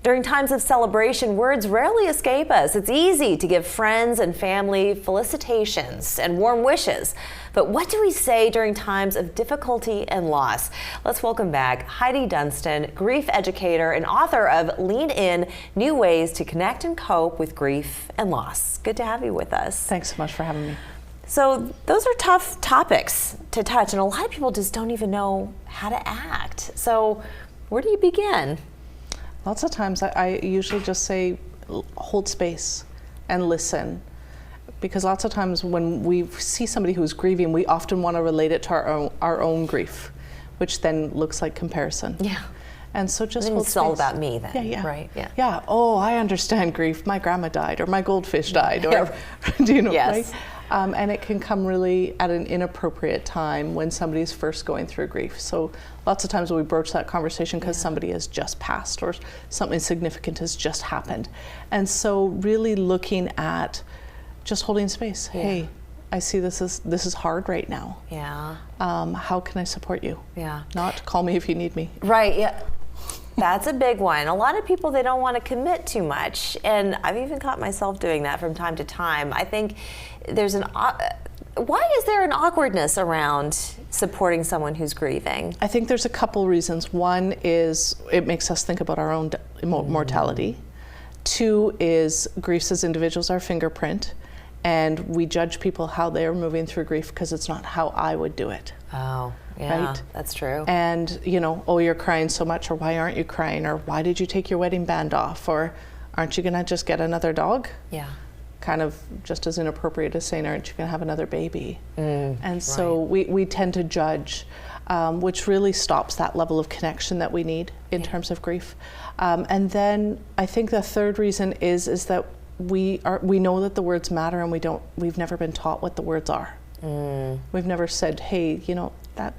During times of celebration, words rarely escape us. It's easy to give friends and family felicitations and warm wishes. But what do we say during times of difficulty and loss? Let's welcome back Heidi Dunstan, grief educator and author of Lean In, New Ways to Connect and Cope with Grief and Loss. Good to have you with us. Thanks so much for having me. So those are tough topics to touch, and a lot of people just don't even know how to act. So where do you begin? Lots of times I usually just say, hold space and listen. Because lots of times when we see somebody who's grieving, we often want to relate it to our own grief, which then looks like comparison. Yeah. And so just hold space. It's all about me then, yeah. Right? Yeah. Yeah. Oh, I understand grief. My grandma died, or my goldfish died, or do you know, yes. right? And it can come really at an inappropriate time when somebody's first going through grief. So lots of times we broach that conversation because somebody has just passed or something significant has just happened. And so really looking at just holding space. Yeah. Hey, I see this is hard right now. Yeah. How can I support you? Yeah. Not call me if you need me. Right. Yeah. That's a big one. A lot of people, they don't want to commit too much. And I've even caught myself doing that from time to time. I think there's why is there an awkwardness around supporting someone who's grieving? I think there's a couple reasons. One is it makes us think about our own mortality. Two is griefs as individuals are fingerprint, and we judge people how they're moving through grief because it's not how I would do it. Oh, yeah, right? That's true. And, you know, oh, you're crying so much, or why aren't you crying, or why did you take your wedding band off, or aren't you going to just get another dog? Yeah. Kind of just as inappropriate as saying, aren't you going to have another baby? And so we tend to judge, which really stops that level of connection that we need in terms of grief. And then I think the third reason is that we know that the words matter, and we've never been taught what the words are. We've never said, hey, you know, that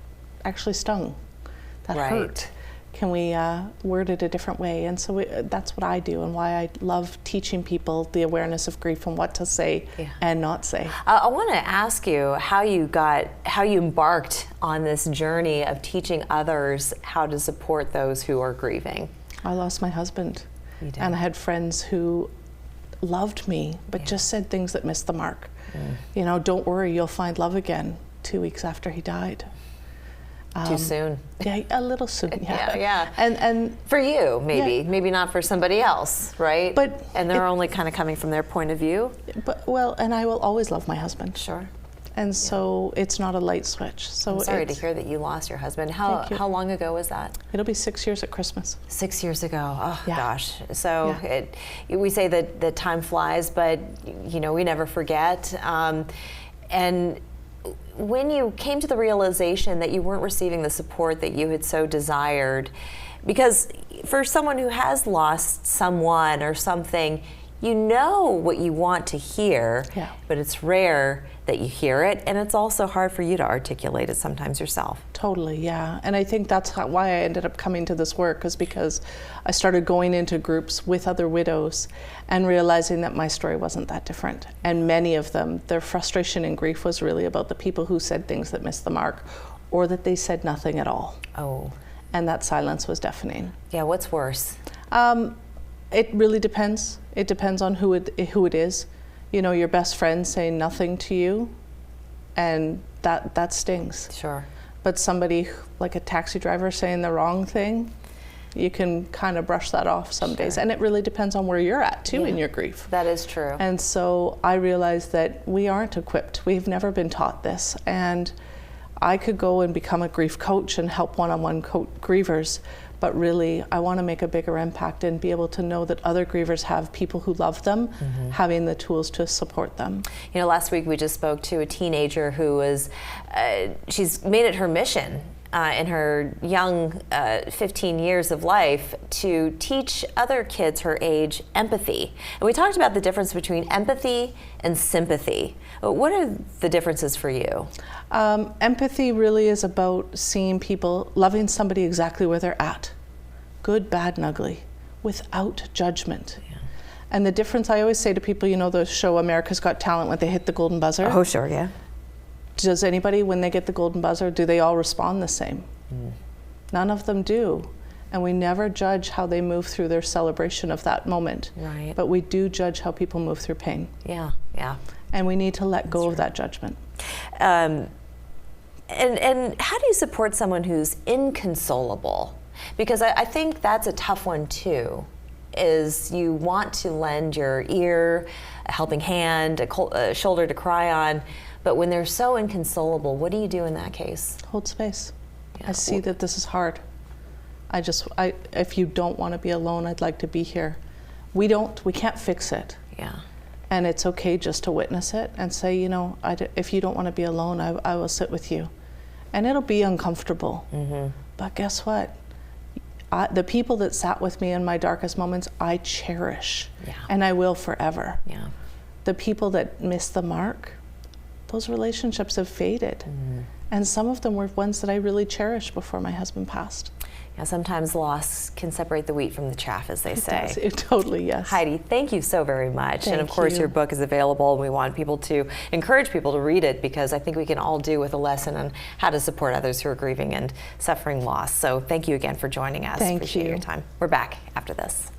actually stung, that hurt. Can we word it a different way? And so that's what I do, and why I love teaching people the awareness of grief and what to say and not say. I want to ask you how you embarked on this journey of teaching others how to support those who are grieving. I lost my husband, You did. and I had friends who loved me, but just said things that missed the mark. You know, don't worry, you'll find love again 2 weeks after he died. Too soon. Yeah, a little soon. Yeah, yeah. And for you, maybe not for somebody else, right? And they're only kind of coming from their point of view. But and I will always love my husband. Sure. And so it's not a light switch. So I'm sorry to hear that you lost your husband. How long ago was that? It'll be 6 years at Christmas. 6 years ago. Oh gosh. So Yeah. we say that time flies, but you know we never forget. And when you came to the realization that you weren't receiving the support that you had so desired, because for someone who has lost someone or something, you know what you want to hear, but it's rare that you hear it, and it's also hard for you to articulate it sometimes yourself. Totally, yeah. And I think that's why I ended up coming to this work, is because I started going into groups with other widows and realizing that my story wasn't that different. And many of them, their frustration and grief was really about the people who said things that missed the mark, or that they said nothing at all. Oh. And that silence was deafening. Yeah, what's worse? It really depends. It depends on who it is. You know, your best friend saying nothing to you, and that stings. Sure. But somebody like a taxi driver saying the wrong thing, you can kind of brush that off some days. And it really depends on where you're at too in your grief. That is true. And so I realized that we aren't equipped. We've never been taught this. And I could go and become a grief coach and help one-on-one grievers, but really I want to make a bigger impact and be able to know that other grievers have people who love them, having the tools to support them. You know, last week we just spoke to a teenager who was, she's made it her mission in her young 15 years of life to teach other kids her age empathy. And we talked about the difference between empathy and sympathy. What are the differences for you? Empathy really is about seeing people, loving somebody exactly where they're at, good, bad, and ugly, without judgment. And the difference, I always say to people, you know, the show America's Got Talent, when they hit the golden buzzer? Oh, sure, yeah. Does anybody, when they get the golden buzzer, do they all respond the same? None of them do. And we never judge how they move through their celebration of that moment. Right. But we do judge how people move through pain. Yeah, yeah. And we need to let go of that judgment. And how do you support someone who's inconsolable? Because I think that's a tough one too, is you want to lend your ear, a helping hand, a shoulder to cry on, but when they're so inconsolable, what do you do in that case? Hold space. Yeah. I see that this is hard. If you don't want to be alone, I'd like to be here. We can't fix it. Yeah. And it's okay just to witness it and say, you know, if you don't want to be alone, I will sit with you. And it'll be uncomfortable. Mm-hmm. But guess what? The people that sat with me in my darkest moments, I cherish. Yeah. And I will forever. Yeah. The people that missed the mark, those relationships have faded. Mm-hmm. And some of them were ones that I really cherished before my husband passed. Yeah, sometimes loss can separate the wheat from the chaff, as they say. It totally, yes. Heidi, thank you so very much. Thank and of course, you. your book is available, and we want people to encourage people to read it, because I think we can all do with a lesson on how to support others who are grieving and suffering loss. So thank you again for joining us. Thank Appreciate you. your time. We're back after this.